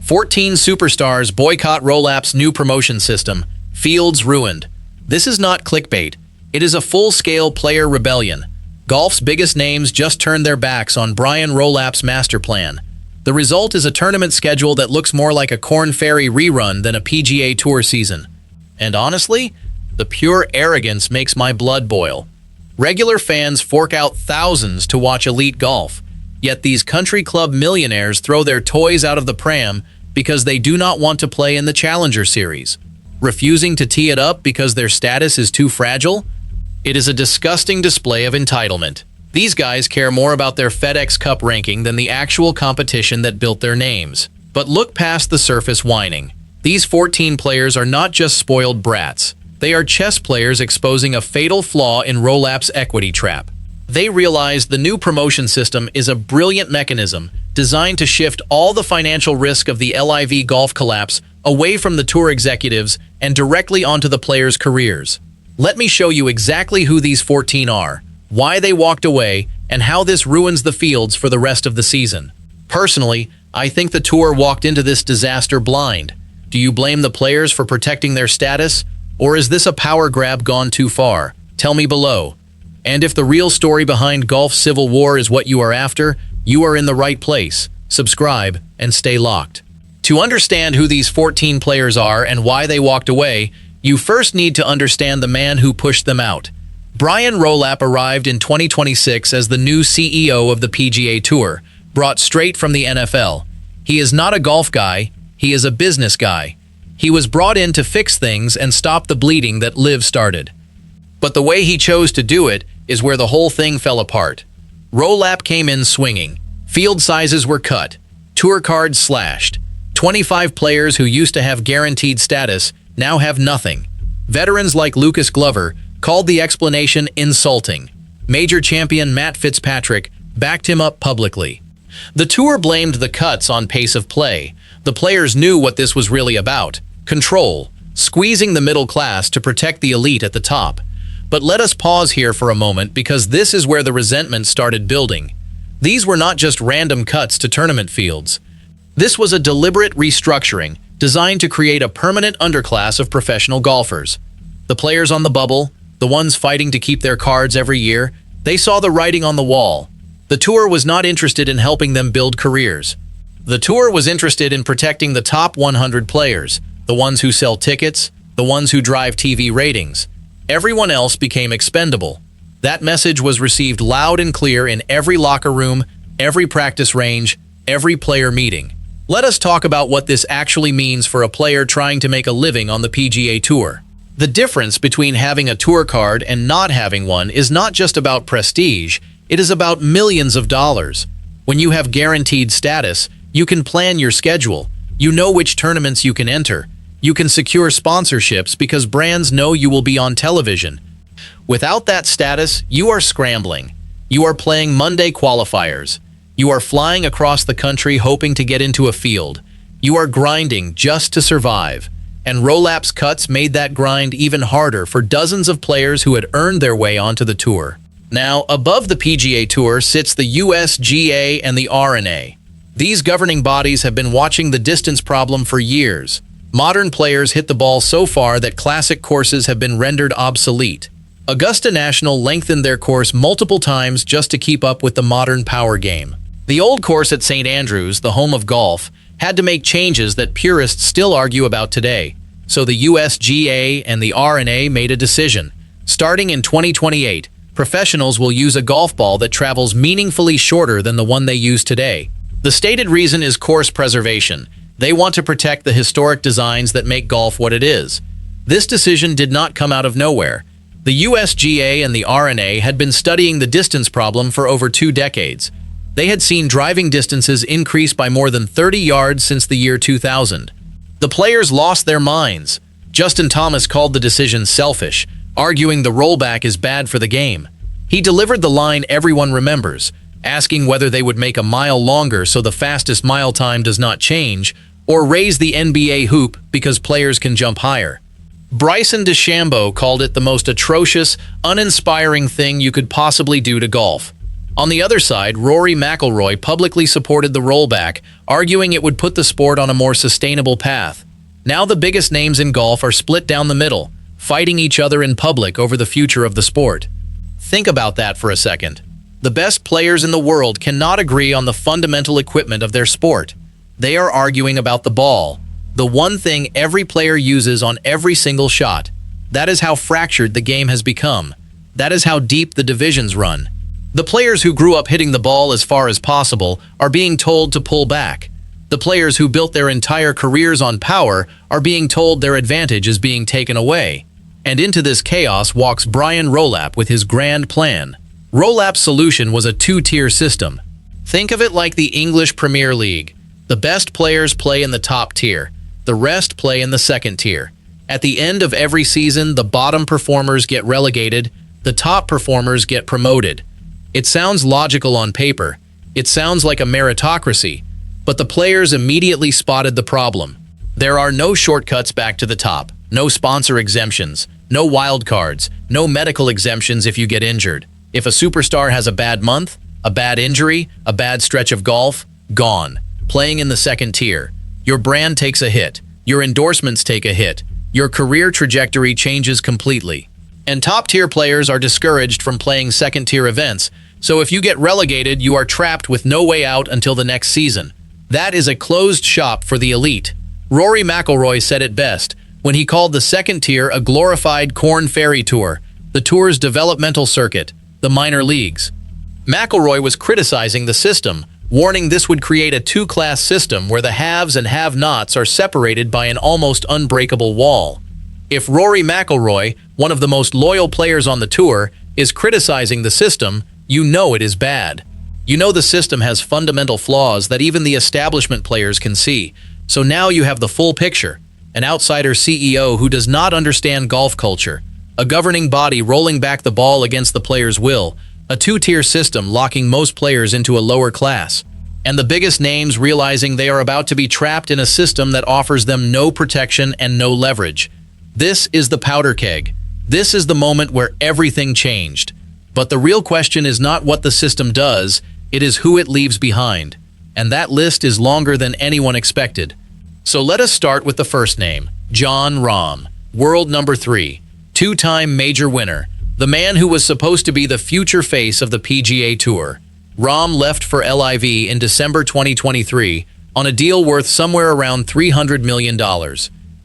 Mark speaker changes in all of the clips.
Speaker 1: 14 superstars boycott Rolap's new promotion system. Fields ruined. This is not clickbait. It is a full-scale player rebellion. Golf's biggest names just turned their backs on Rolap's master plan. The result is a tournament schedule that looks more like a Corn Ferry rerun than a PGA Tour season. And honestly, the pure arrogance makes my blood boil. Regular fans fork out thousands to watch elite golf, yet these country club millionaires throw their toys out of the pram because they do not want to play in the Challenger Series, refusing to tee it up because their status is too fragile. It is a disgusting display of entitlement. These guys care more about their FedEx Cup ranking than the actual competition that built their names. But look past the surface whining. These 14 players are not just spoiled brats. They are chess players exposing a fatal flaw in Rolap's equity trap. They realize the new promotion system is a brilliant mechanism designed to shift all the financial risk of the LIV golf collapse away from the tour executives and directly onto the players' careers. Let me show you exactly who these 14 are, why they walked away, and how this ruins the fields for the rest of the season. Personally, I think the tour walked into this disaster blind. Do you blame the players for protecting their status? Or is this a power grab gone too far? Tell me below. And if the real story behind golf's civil war is what you are after, you are in the right place. Subscribe and stay locked. To understand who these 14 players are and why they walked away, you first need to understand the man who pushed them out. Rolap arrived in 2026 as the new CEO of the PGA Tour, brought straight from the NFL. He is not a golf guy, he is a business guy. He was brought in to fix things and stop the bleeding that LIV started. But the way he chose to do it is where the whole thing fell apart. Rolap came in swinging. Field sizes were cut. Tour cards slashed. 25 players who used to have guaranteed status now have nothing. Veterans like Lucas Glover called the explanation insulting. Major champion Matt Fitzpatrick backed him up publicly. The tour blamed the cuts on pace of play. The players knew what this was really about: control, squeezing the middle class to protect the elite at the top. But let us pause here for a moment, because this is where the resentment started building. These were not just random cuts to tournament fields. This was a deliberate restructuring designed to create a permanent underclass of professional golfers. The players on the bubble, the ones fighting to keep their cards every year, they saw the writing on the wall. The tour was not interested in helping them build careers. The tour was interested in protecting the top 100 players, the ones who sell tickets, the ones who drive TV ratings. Everyone else became expendable. That message was received loud and clear in every locker room, every practice range, every player meeting. Let us talk about what this actually means for a player trying to make a living on the PGA Tour. The difference between having a tour card and not having one is not just about prestige, it is about millions of dollars. When you have guaranteed status, you can plan your schedule. You know which tournaments you can enter. You can secure sponsorships because brands know you will be on television. Without that status, you are scrambling. You are playing Monday qualifiers. You are flying across the country hoping to get into a field. You are grinding just to survive. And Rolap's cuts made that grind even harder for dozens of players who had earned their way onto the tour. Now, above the PGA Tour sits the USGA and the R&A. These governing bodies have been watching the distance problem for years. Modern players hit the ball so far that classic courses have been rendered obsolete. Augusta National lengthened their course multiple times just to keep up with the modern power game. The old course at St. Andrews, the home of golf, had to make changes that purists still argue about today. So the USGA and the R&A made a decision. Starting in 2028, professionals will use a golf ball that travels meaningfully shorter than the one they use today. The stated reason is course preservation. They want to protect the historic designs that make golf what it is. This decision did not come out of nowhere. The USGA and the R&A had been studying the distance problem for over 2 decades. They had seen driving distances increase by more than 30 yards since the year 2000. The players lost their minds. Justin Thomas called the decision selfish, arguing the rollback is bad for the game. He delivered the line everyone remembers, asking whether they would make a mile longer so the fastest mile time does not change, or raise the NBA hoop because players can jump higher. Bryson DeChambeau called it the most atrocious, uninspiring thing you could possibly do to golf. On the other side, Rory McIlroy publicly supported the rollback, arguing it would put the sport on a more sustainable path. Now the biggest names in golf are split down the middle, fighting each other in public over the future of the sport. Think about that for a second. The best players in the world cannot agree on the fundamental equipment of their sport. They are arguing about the ball, the one thing every player uses on every single shot. That is how fractured the game has become. That is how deep the divisions run. The players who grew up hitting the ball as far as possible are being told to pull back. The players who built their entire careers on power are being told their advantage is being taken away. And into this chaos walks Brian Rolapp with his grand plan. Rolapp's solution was a two-tier system. Think of it like the English Premier League. The best players play in the top tier. The rest play in the second tier. At the end of every season, the bottom performers get relegated, the top performers get promoted. It sounds logical on paper. It sounds like a meritocracy. But the players immediately spotted the problem. There are no shortcuts back to the top, no sponsor exemptions, no wild cards, no medical exemptions if you get injured. If a superstar has a bad month, a bad injury, a bad stretch of golf, gone. Playing in the second tier. Your brand takes a hit. Your endorsements take a hit. Your career trajectory changes completely. And top-tier players are discouraged from playing second-tier events, so if you get relegated, you are trapped with no way out until the next season. That is a closed shop for the elite. Rory McIlroy said it best when he called the second tier a glorified Corn Ferry Tour, the tour's developmental circuit, the minor leagues. McIlroy was criticizing the system, warning this would create a two-class system where the haves and have-nots are separated by an almost unbreakable wall. If Rory McIlroy, one of the most loyal players on the tour, is criticizing the system, you know it is bad. You know the system has fundamental flaws that even the establishment players can see. So now you have the full picture. An outsider CEO who does not understand golf culture. A governing body rolling back the ball against the players' will. A two-tier system locking most players into a lower class. And the biggest names realizing they are about to be trapped in a system that offers them no protection and no leverage. This is the powder keg. This is the moment where everything changed. But the real question is not what the system does, it is who it leaves behind. And that list is longer than anyone expected. So let us start with the first name, Jon Rahm, world number 3, two-time major winner, the man who was supposed to be the future face of the PGA Tour. Rahm left for LIV in December 2023 on a deal worth somewhere around $300 million.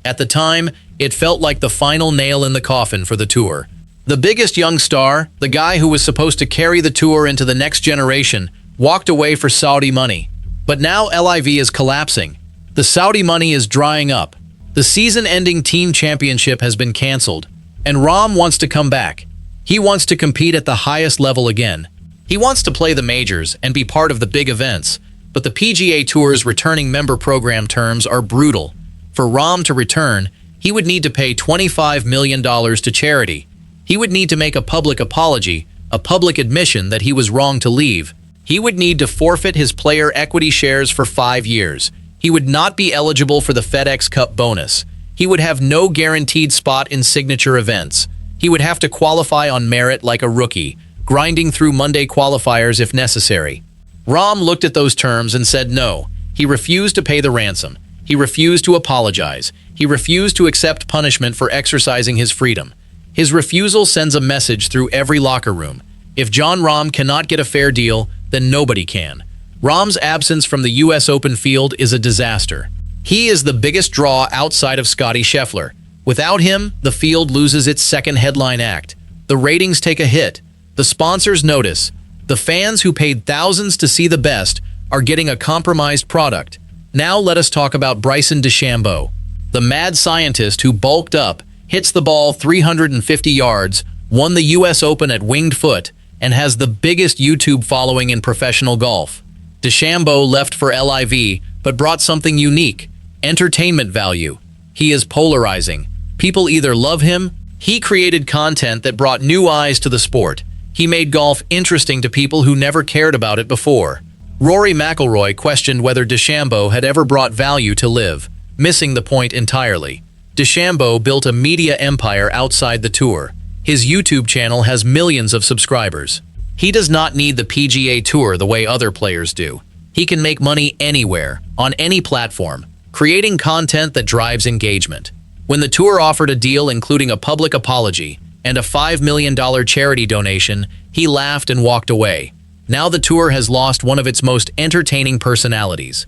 Speaker 1: At the time, it felt like the final nail in the coffin for the tour. The biggest young star, the guy who was supposed to carry the tour into the next generation, walked away for Saudi money. But now LIV is collapsing. The Saudi money is drying up. The season-ending team championship has been canceled. And Rahm wants to come back. He wants to compete at the highest level again. He wants to play the majors and be part of the big events. But the PGA Tour's returning member program terms are brutal. For Rahm to return, he would need to pay $25 million to charity. He would need to make a public apology, a public admission that he was wrong to leave. He would need to forfeit his player equity shares for 5 years. He would not be eligible for the FedEx Cup bonus. He would have no guaranteed spot in signature events. He would have to qualify on merit like a rookie, grinding through Monday qualifiers if necessary. Rahm looked at those terms and said no. He refused to pay the ransom. He refused to apologize. He refused to accept punishment for exercising his freedom. His refusal sends a message through every locker room. If Jon Rahm cannot get a fair deal, then nobody can. Rahm's absence from the US Open field is a disaster. He is the biggest draw outside of Scottie Scheffler. Without him, the field loses its second headline act. The ratings take a hit. The sponsors notice. The fans who paid thousands to see the best are getting a compromised product. Now let us talk about Bryson DeChambeau. The mad scientist who bulked up, hits the ball 350 yards, won the US Open at winged foot, and has the biggest YouTube following in professional golf. DeChambeau left for LIV, but brought something unique, entertainment value. He is polarizing. People either love him. He created content that brought new eyes to the sport. He made golf interesting to people who never cared about it before. Rory McIlroy questioned whether DeChambeau had ever brought value to LIV, missing the point entirely. DeChambeau built a media empire outside the tour. His YouTube channel has millions of subscribers. He does not need the PGA Tour the way other players do. He can make money anywhere, on any platform, creating content that drives engagement. When the tour offered a deal including a public apology and a $5 million charity donation, he laughed and walked away. Now the tour has lost one of its most entertaining personalities.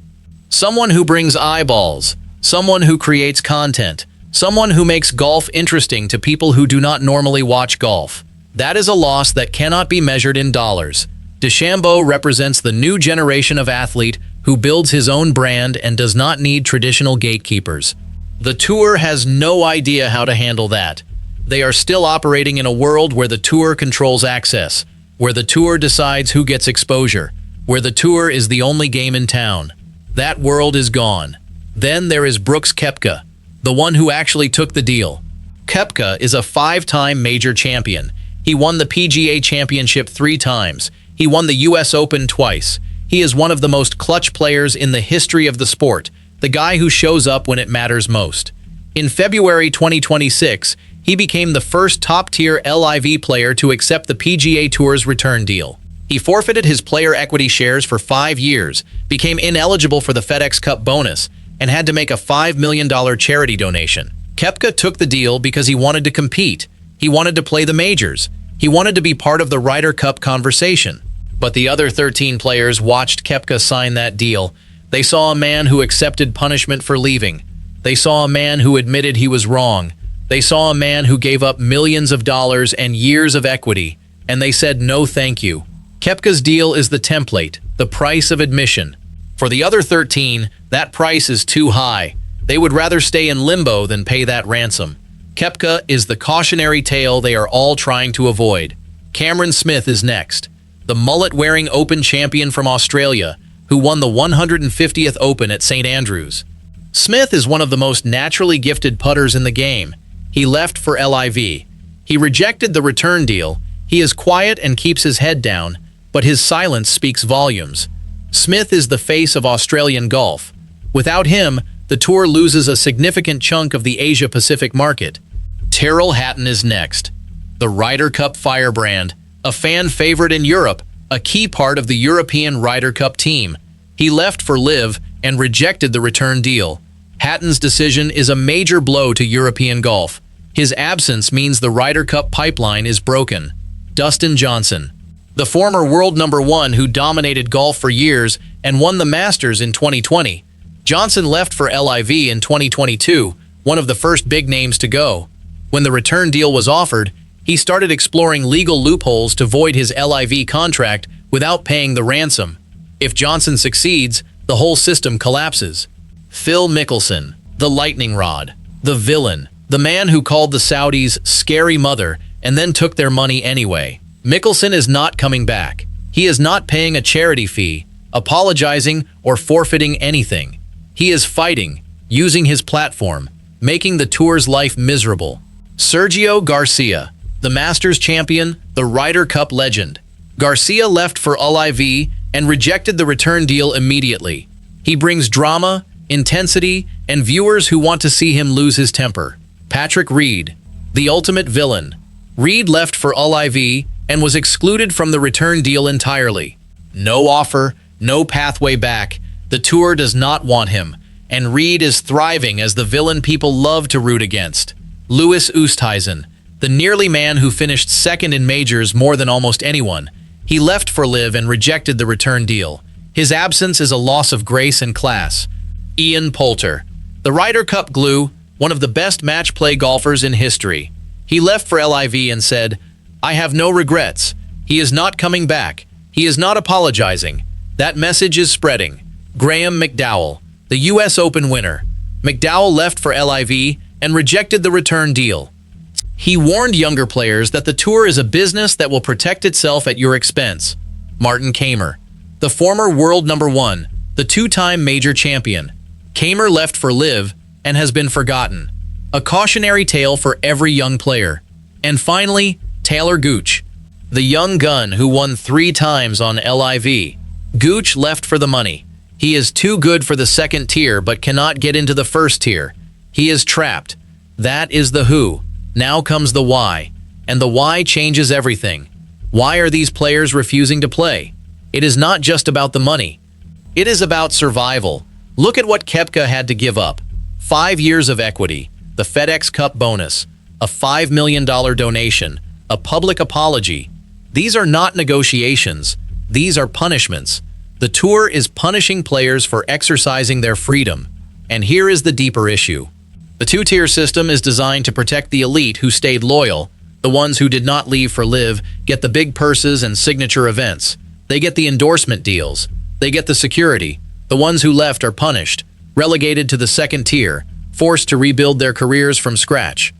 Speaker 1: Someone who brings eyeballs, someone who creates content, someone who makes golf interesting to people who do not normally watch golf. That is a loss that cannot be measured in dollars. DeChambeau represents the new generation of athlete who builds his own brand and does not need traditional gatekeepers. The tour has no idea how to handle that. They are still operating in a world where the tour controls access, where the tour decides who gets exposure, where the tour is the only game in town. That world is gone. Then there is Brooks Koepka, the one who actually took the deal. Koepka is a 5-time major champion. He won the PGA Championship 3 times. He won the US Open twice. He is one of the most clutch players in the history of the sport, the guy who shows up when it matters most. In February 2026, he became the first top-tier LIV player to accept the PGA Tour's return deal. He forfeited his player equity shares for 5 years, became ineligible for the FedEx Cup bonus, and had to make a $5 million charity donation. Koepka took the deal because he wanted to compete. He wanted to play the majors. He wanted to be part of the Ryder Cup conversation. But the other 13 players watched Koepka sign that deal. They saw a man who accepted punishment for leaving. They saw a man who admitted he was wrong. They saw a man who gave up millions of dollars and years of equity, and they said no thank you. Koepka's deal is the template, the price of admission. For the other 13, that price is too high. They would rather stay in limbo than pay that ransom. Koepka is the cautionary tale they are all trying to avoid. Cameron Smith is next, the mullet-wearing Open champion from Australia, who won the 150th Open at St. Andrews. Smith is one of the most naturally gifted putters in the game. He left for LIV. He rejected the return deal. He is quiet and keeps his head down, but his silence speaks volumes. Smith is the face of Australian golf. Without him, the tour loses a significant chunk of the Asia-Pacific market. Tyrrell Hatton is next, the Ryder Cup firebrand, a fan favorite in Europe, a key part of the European Ryder Cup team. He left for LIV and rejected the return deal. Hatton's decision is a major blow to European golf. His absence means the Ryder Cup pipeline is broken. Dustin Johnson, the former world #1 who dominated golf for years and won the Masters in 2020. Johnson left for LIV in 2022, one of the first big names to go. When the return deal was offered, he started exploring legal loopholes to void his LIV contract without paying the ransom. If Johnson succeeds, the whole system collapses. Phil Mickelson, the lightning rod, the villain, the man who called the Saudis scary mother and then took their money anyway. Mickelson is not coming back. He is not paying a charity fee, apologizing, or forfeiting anything. He is fighting, using his platform, making the tour's life miserable. Sergio Garcia, the Masters champion, the Ryder Cup legend. Garcia left for LIV and rejected the return deal immediately. He brings drama, intensity, and viewers who want to see him lose his temper. Patrick Reed, the ultimate villain. Reed left for LIV and was excluded from the return deal entirely. No offer, no pathway back. The tour does not want him, and Reed is thriving as the villain people love to root against. Louis Oosthuizen, the nearly man who finished second in majors more than almost anyone. He left for LIV and rejected the return deal. His absence is a loss of grace and class. Ian Poulter, the Ryder Cup glue, one of the best match play golfers in history. He left for LIV and said, "I have no regrets. He is not coming back. He is not apologizing." That message is spreading. Graham McDowell, the US Open winner. McDowell left for LIV and rejected the return deal. He warned younger players that the tour is a business that will protect itself at your expense. Martin Kaymer, the former world #1, the 2-time major champion. Kaymer left for LIV and has been forgotten. A cautionary tale for every young player. And finally, Taylor Gooch, the young gun who won 3 times on LIV. Gooch left for the money. He is too good for the second tier but cannot get into the first tier. He is trapped. That is the who. Now comes the why. And the why changes everything. Why are these players refusing to play? It is not just about the money. It is about survival. Look at what Koepka had to give up. 5 years of equity, the FedEx Cup bonus, a $5 million donation, a public apology. These are not negotiations. These are punishments. The tour is punishing players for exercising their freedom. And here is the deeper issue. The two-tier system is designed to protect the elite who stayed loyal. The ones who did not leave for live get the big purses and signature events. They get the endorsement deals. They get the security. The ones who left are punished, relegated to the second tier, forced to rebuild their careers from scratch.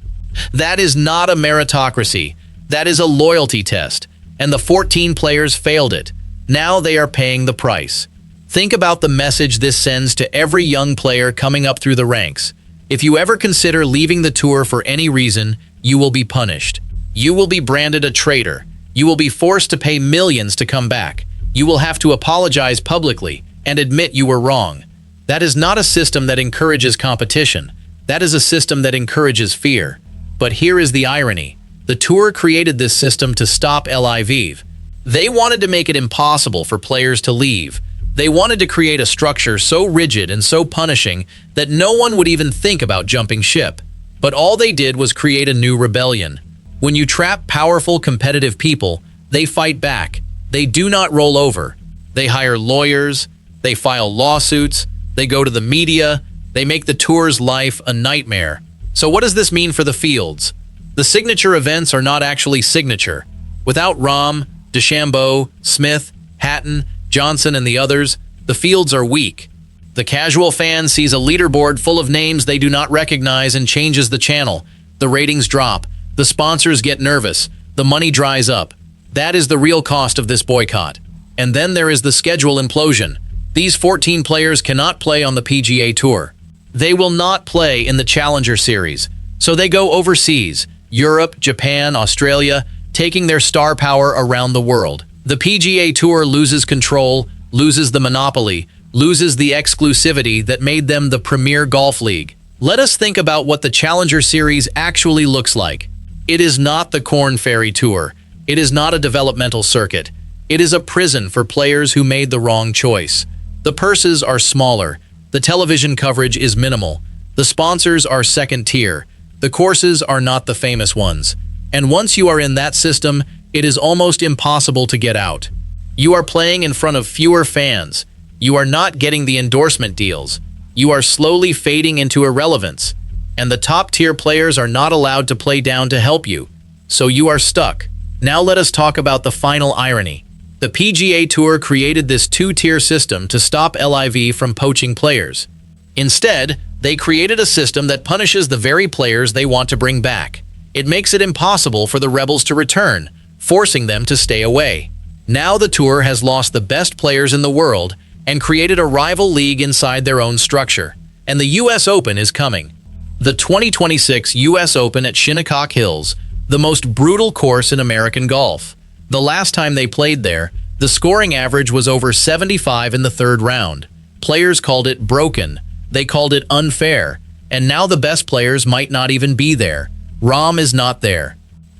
Speaker 1: That is not a meritocracy. That is a loyalty test. And the 14 players failed it. Now they are paying the price. Think about the message this sends to every young player coming up through the ranks. If you ever consider leaving the tour for any reason, you will be punished. You will be branded a traitor. You will be forced to pay millions to come back. You will have to apologize publicly and admit you were wrong. That is not a system that encourages competition. That is a system that encourages fear. But here is the irony. The tour created this system to stop LIV. They wanted to make it impossible for players to leave. They wanted to create a structure so rigid and so punishing that no one would even think about jumping ship. But all they did was create a new rebellion. When you trap powerful, competitive people, they fight back. They do not roll over. They hire lawyers. They file lawsuits. They go to the media. They make the tour's life a nightmare. So what does this mean for the fields? The signature events are not actually signature. Without Rahm, DeChambeau, Smith, Hatton, Johnson, and the others, the fields are weak. The casual fan sees a leaderboard full of names they do not recognize and changes the channel. The ratings drop. The sponsors get nervous. The money dries up. That is the real cost of this boycott. And then there is the schedule implosion. These 14 players cannot play on the PGA Tour. They will not play in the Challenger Series. So they go overseas, Europe, Japan, Australia, taking their star power around the world. The PGA Tour loses control, loses the monopoly, loses the exclusivity that made them the premier golf league. Let us think about what the Challenger Series actually looks like. It is not the Corn Ferry Tour. It is not a developmental circuit. It is a prison for players who made the wrong choice. The purses are smaller. The television coverage is minimal. The sponsors are second tier. The courses are not the famous ones. And once you are in that system, it is almost impossible to get out. You are playing in front of fewer fans. You are not getting the endorsement deals. You are slowly fading into irrelevance. And the top-tier players are not allowed to play down to help you. So you are stuck. Now let us talk about the final irony. The PGA Tour created this two-tier system to stop LIV from poaching players. Instead, they created a system that punishes the very players they want to bring back. It makes it impossible for the rebels to return, forcing them to stay away. Now the tour has lost the best players in the world and created a rival league inside their own structure. And the US Open is coming. The 2026 US Open at Shinnecock Hills, the most brutal course in American golf. The last time they played there, the scoring average was over 75 in the third round. Players called it broken. They called it unfair. And now the best players might not even be there. Rahm is not there.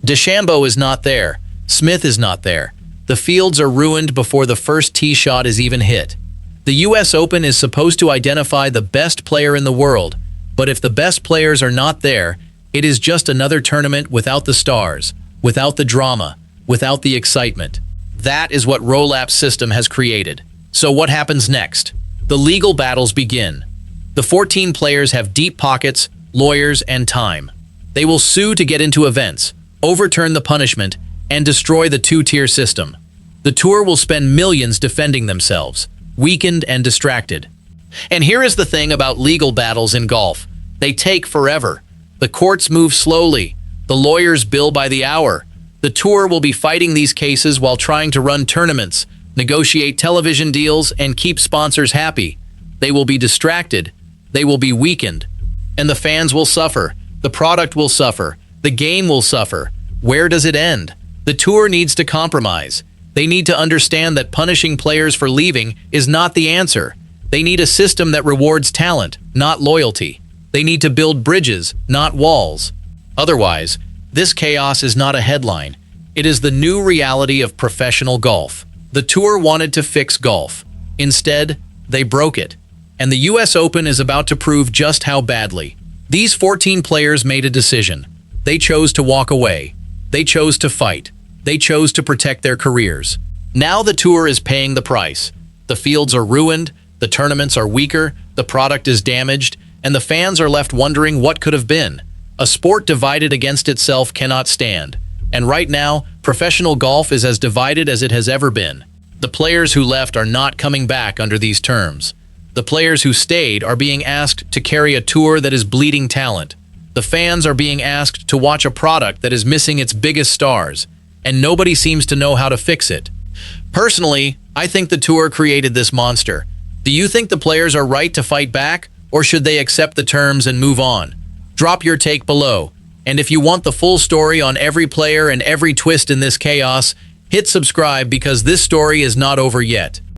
Speaker 1: DeChambeau is not there. Smith is not there. The fields are ruined before the first tee shot is even hit. The US Open is supposed to identify the best player in the world, but if the best players are not there, it is just another tournament without the stars, without the drama, without the excitement. That is what Rolapp's system has created. So what happens next? The legal battles begin. The 14 players have deep pockets, lawyers, and time. They will sue to get into events, overturn the punishment, and destroy the two-tier system. The tour will spend millions defending themselves, weakened and distracted. And here is the thing about legal battles in golf. They take forever. The courts move slowly. The lawyers bill by the hour. The tour will be fighting these cases while trying to run tournaments, negotiate television deals, and keep sponsors happy. They will be distracted. They will be weakened. And the fans will suffer. The product will suffer. The game will suffer. Where does it end? The tour needs to compromise. They need to understand that punishing players for leaving is not the answer. They need a system that rewards talent, not loyalty. They need to build bridges, not walls. Otherwise, this chaos is not a headline. It is the new reality of professional golf. The tour wanted to fix golf. Instead, they broke it. And the US Open is about to prove just how badly. These 14 players made a decision. They chose to walk away. They chose to fight. They chose to protect their careers. Now the tour is paying the price. The fields are ruined, the tournaments are weaker, the product is damaged, and the fans are left wondering what could have been. A sport divided against itself cannot stand. And right now, professional golf is as divided as it has ever been. The players who left are not coming back under these terms. The players who stayed are being asked to carry a tour that is bleeding talent. The fans are being asked to watch a product that is missing its biggest stars, and nobody seems to know how to fix it. Personally, I think the tour created this monster. Do you think the players are right to fight back, or should they accept the terms and move on? Drop your take below. And if you want the full story on every player and every twist in this chaos, hit subscribe because this story is not over yet.